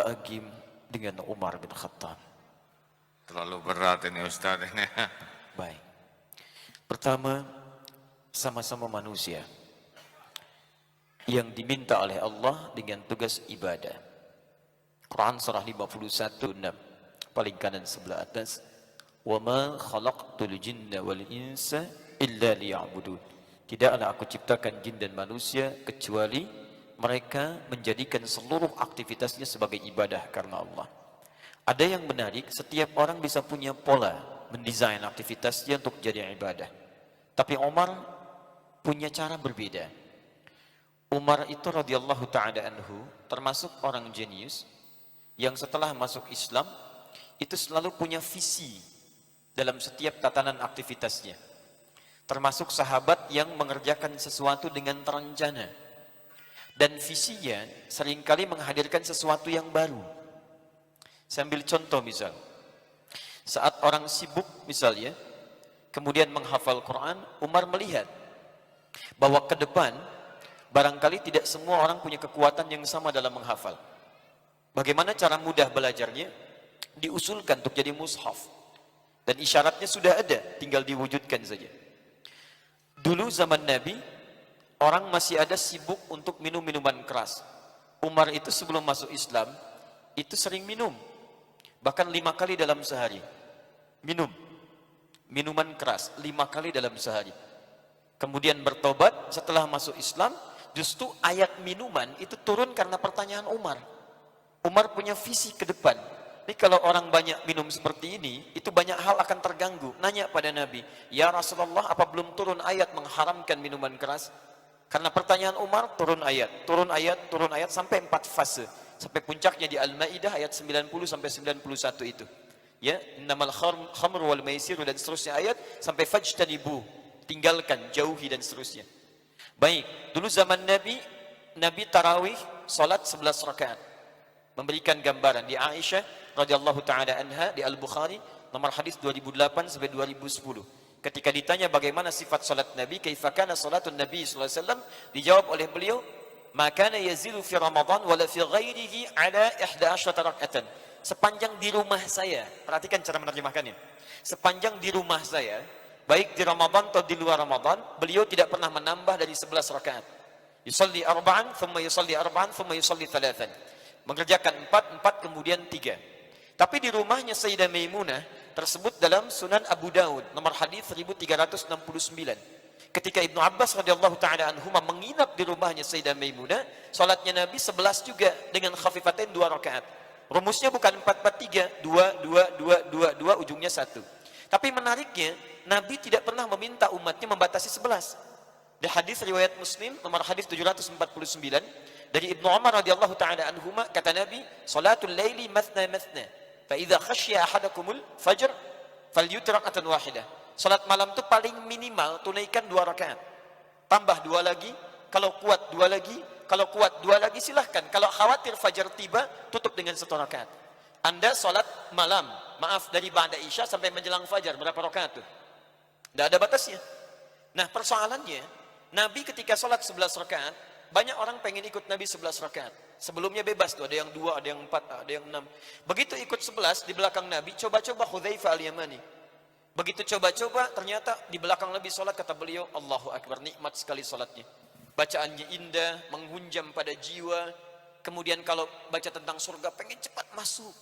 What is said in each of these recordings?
A'agim dengan Umar bin Khattab. Terlalu berat ini Ustaz ini. Baik. Pertama, sama-sama manusia yang diminta oleh Allah dengan tugas ibadah. Quran surah 51:6 paling kanan sebelah atas. Wa ma khalaqtul jinna wal insa illa liya'budun. Tidaklah aku ciptakan jin dan manusia kecuali mereka menjadikan seluruh aktivitasnya sebagai ibadah karena Allah. Ada yang menarik, setiap orang bisa punya pola mendesain aktivitasnya untuk jadi ibadah. Tapi Umar punya cara berbeda. Umar itu radhiyallahu ta'ala anhu termasuk orang jenius yang setelah masuk Islam itu selalu punya visi dalam setiap tatanan aktivitasnya. Termasuk sahabat yang mengerjakan sesuatu dengan terencana. Dan visinya seringkali menghadirkan sesuatu yang baru. Saya ambil contoh misal. Saat orang sibuk misalnya, kemudian menghafal Quran, Umar melihat bahwa ke depan barangkali tidak semua orang punya kekuatan yang sama dalam menghafal. Bagaimana cara mudah belajarnya? Diusulkan untuk jadi mushaf. Dan isyaratnya sudah ada, tinggal diwujudkan saja. Dulu zaman Nabi, orang masih ada sibuk untuk minum minuman keras. Umar itu sebelum masuk Islam, itu sering minum. Bahkan 5 kali dalam sehari. Minum. Minuman keras, 5 kali dalam sehari. Kemudian bertobat, setelah masuk Islam, justru ayat minuman itu turun karena pertanyaan Umar. Umar punya visi ke depan. Ini kalau orang banyak minum seperti ini, itu banyak hal akan terganggu. Nanya pada Nabi, ya Rasulullah, apa belum turun ayat mengharamkan minuman keras? Karena pertanyaan Umar, turun ayat, sampai 4 fase. Sampai puncaknya di Al-Ma'idah ayat 90 sampai 91 itu. Ya, innamal khamru wal maisiru dan seterusnya ayat sampai fajtanibu, tinggalkan, jauhi dan seterusnya. Baik, dulu zaman Nabi, Nabi tarawih salat 11 rakaat. Memberikan gambaran di Aisyah radhiyallahu taala anha di Al-Bukhari nomor hadis 2008 sampai 2010. Ketika ditanya bagaimana sifat salat Nabi, kaifa kana salatun Nabi sallallahu alaihi wasallam, dijawab oleh beliau, "Ma kana yazilu fi Ramadan wala fi ghairihi ala 11 rak'atan." Sepanjang di rumah saya, perhatikan cara menerjemahkannya. Sepanjang di rumah saya, baik di Ramadan atau di luar Ramadan, beliau tidak pernah menambah dari 11 rakaat. Yusalli arba'an, thumma yusalli arba'an, thumma yusalli thalathan. Mengerjakan 4 kemudian 3. Tapi di rumahnya Sayyidah Maimunah tersebut dalam Sunan Abu Daud nomor hadis 1369. Ketika Ibnu Abbas radhiyallahu taala anhuma menginap di rumahnya Sayyidah Maimunah, salatnya Nabi 11 juga dengan khafifatain 2 rakaat. Rumusnya bukan 4-4-3, 2 ujungnya 1. Tapi menariknya, Nabi tidak pernah meminta umatnya membatasi 11. Di hadis riwayat Muslim nomor hadis 749 dari Ibnu Umar radhiyallahu taala anhuma, kata Nabi, "Salatul laili mathna mathna, fa idza khashiya ahadakumul fajr falyutir rak'atan wahidah." Salat malam itu paling minimal tunaikan 2 rakaat. Tambah 2 lagi, kalau kuat 2 lagi, kalau kuat 2 lagi silahkan. Kalau khawatir fajar tiba, tutup dengan 1 rakaat. Anda salat malam, maaf, dari ba'da Isya sampai menjelang fajar, berapa rakaat tuh? Tidak ada batasnya. Nah, persoalannya, Nabi ketika salat 11 rakaat, banyak orang pengen ikut Nabi 11 rakaat. Sebelumnya bebas tuh, ada yang 2, ada yang 4, ada yang 6. Begitu ikut 11 di belakang Nabi, coba-coba Hudzaifah al-Yamani. Begitu coba-coba, ternyata di belakang Nabi salat, kata beliau, Allahu Akbar, nikmat sekali salatnya. Bacaannya indah, menghunjam pada jiwa. Kemudian kalau baca tentang surga, pengen cepat masuk.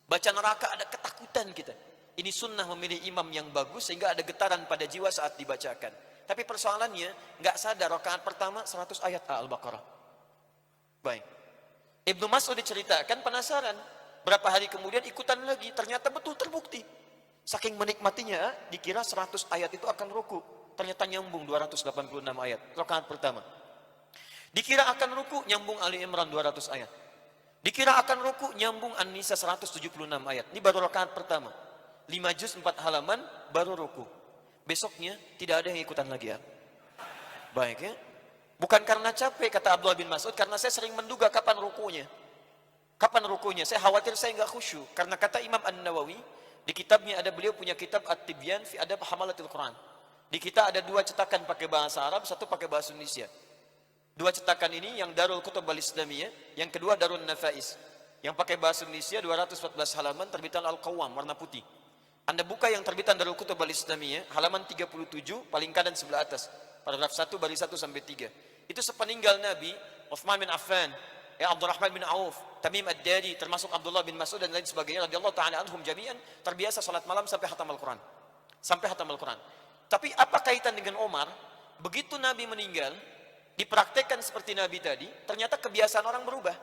Baca neraka, ada ketakutan kita. Ini sunnah memilih imam yang bagus, sehingga ada getaran pada jiwa saat dibacakan. Tapi persoalannya, nggak sadar rakaat pertama 100 ayat Al-Baqarah. Baik. Ibnu Mas'ud diceritakan, penasaran. Berapa hari kemudian ikutan lagi, ternyata betul terbukti. Saking menikmatinya, dikira 100 ayat itu akan ruku. Ternyata nyambung 286 ayat, rakaat pertama. Dikira akan ruku, nyambung Ali Imran 200 ayat. Dikira akan ruku, nyambung An-Nisa 176 ayat. Ini baru rakaat pertama. 5 juz 4 halaman, baru ruku. Besoknya tidak ada yang ikutan lagi ya. Baik ya. Bukan karena capek, kata Abdullah bin Mas'ud, karena saya sering menduga kapan rukunya. Kapan rukunya? Saya khawatir saya enggak khusyuk. Karena kata Imam An-Nawawi, di kitabnya ada, beliau punya kitab At-Tibyan fi Adab Hamalatil Quran. Di kita ada 2 cetakan pakai bahasa Arab, 1 pakai bahasa Indonesia. 2 cetakan ini yang Darul Kutub Al-Islamiyah, yang kedua Darul Nafais. Yang pakai bahasa Indonesia 214 halaman, terbitan Al-Qawwam warna putih. Anda buka yang terbitan Darul Kutub Al-Islamiyah, halaman 37, paling kanan sebelah atas. Paragraf 1, baris 1 sampai 3. Itu sepeninggal Nabi, Utsman bin Affan, Abdurrahman bin Auf, Tamim Ad-Dari, termasuk Abdullah bin Mas'ud dan lain sebagainya, radhiyallahu ta'ala anhum jami'an, terbiasa salat malam sampai khatam Al-Quran. Sampai khatam Al-Quran. Tapi apa kaitan dengan Umar? Begitu Nabi meninggal, dipraktekkan seperti Nabi tadi, ternyata kebiasaan orang berubah.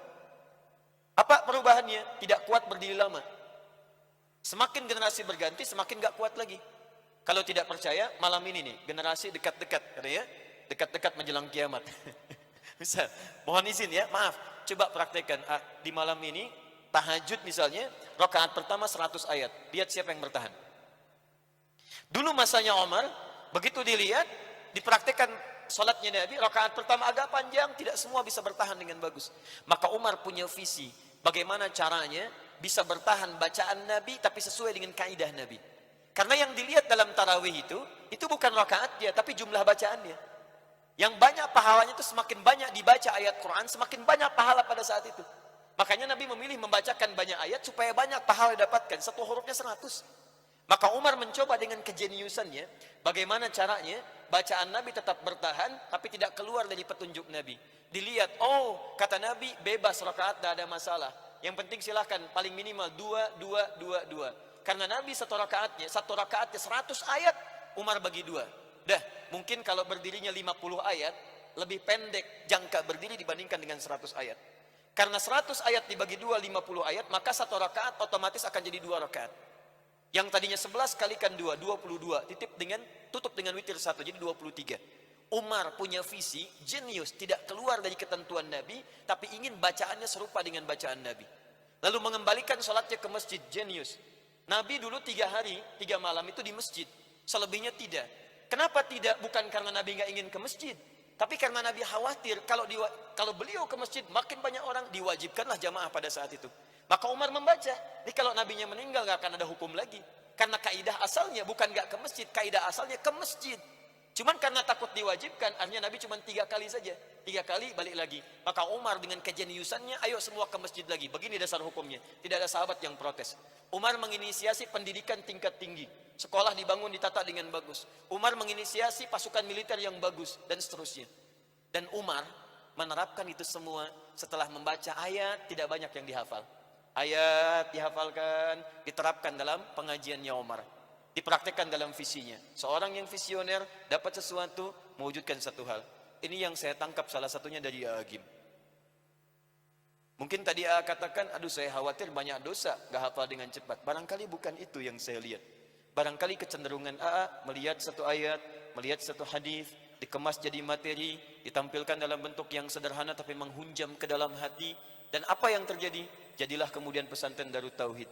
Apa perubahannya? Tidak kuat berdiri lama. Semakin generasi berganti, semakin gak kuat lagi. Kalau tidak percaya, malam ini nih, generasi dekat-dekat, katanya, dekat-dekat menjelang kiamat. Misal, mohon izin ya, maaf, coba praktekkan di malam ini, tahajud misalnya, rakaat pertama 100 ayat. Lihat siapa yang bertahan. Dulu masanya Umar, begitu dilihat, dipraktekkan salatnya Nabi, rakaat pertama agak panjang, tidak semua bisa bertahan dengan bagus. Maka Umar punya visi, bagaimana caranya bisa bertahan bacaan Nabi tapi sesuai dengan kaidah Nabi. Karena yang dilihat dalam tarawih itu bukan rakaatnya tapi jumlah bacaannya. Yang banyak pahalanya itu semakin banyak dibaca ayat Quran, semakin banyak pahala pada saat itu. Makanya Nabi memilih membacakan banyak ayat supaya banyak pahala didapatkan. Satu hurufnya 100. Maka Umar mencoba dengan kejeniusannya, bagaimana caranya bacaan Nabi tetap bertahan tapi tidak keluar dari petunjuk Nabi. Dilihat, oh kata Nabi bebas rakaat, tidak ada masalah. Yang penting silahkan paling minimal 2. Karena Nabi satu rakaatnya 100 ayat, Umar bagi 2. Dah, mungkin kalau berdirinya 50 ayat, lebih pendek jangka berdiri dibandingkan dengan 100 ayat. Karena 100 ayat dibagi 2, 50 ayat, maka satu rakaat otomatis akan jadi 2 rakaat. Yang tadinya 11 kalikan 2, 22, tutup dengan witir 1, jadi 23. Umar punya visi, jenius, tidak keluar dari ketentuan Nabi, tapi ingin bacaannya serupa dengan bacaan Nabi. Lalu mengembalikan sholatnya ke masjid, jenius. Nabi dulu 3 hari, 3 malam itu di masjid, selebihnya tidak. Kenapa tidak? Bukan karena Nabi nggak ingin ke masjid, tapi karena Nabi khawatir kalau beliau ke masjid makin banyak orang, diwajibkanlah jamaah pada saat itu. Maka Umar membaca. Jadi kalau nabinya meninggal gak akan ada hukum lagi. Karena kaidah asalnya bukan gak ke masjid, kaidah asalnya ke masjid. Cuman karena takut diwajibkan, akhirnya Nabi cuma 3 kali saja. 3 kali balik lagi. Maka Umar dengan kejeniusannya, ayo semua ke masjid lagi. Begini dasar hukumnya. Tidak ada sahabat yang protes. Umar menginisiasi pendidikan tingkat tinggi. Sekolah dibangun, ditata dengan bagus. Umar menginisiasi pasukan militer yang bagus, dan seterusnya. Dan Umar menerapkan itu semua setelah membaca ayat, tidak banyak yang dihafal. Ayat dihafalkan, diterapkan dalam pengajiannya Umar, dipraktekkan dalam visinya. Seorang yang visioner dapat sesuatu, mewujudkan satu hal. Ini yang saya tangkap salah satunya dari Agim. Mungkin tadi katakan, aduh saya khawatir banyak dosa, gak hafal dengan cepat. Barangkali bukan itu yang saya lihat. Barangkali kecenderungan melihat satu ayat, melihat satu hadis, dikemas jadi materi, ditampilkan dalam bentuk yang sederhana tapi menghunjam ke dalam hati. Dan apa yang terjadi? Jadilah kemudian pesantren Darut Tauhid.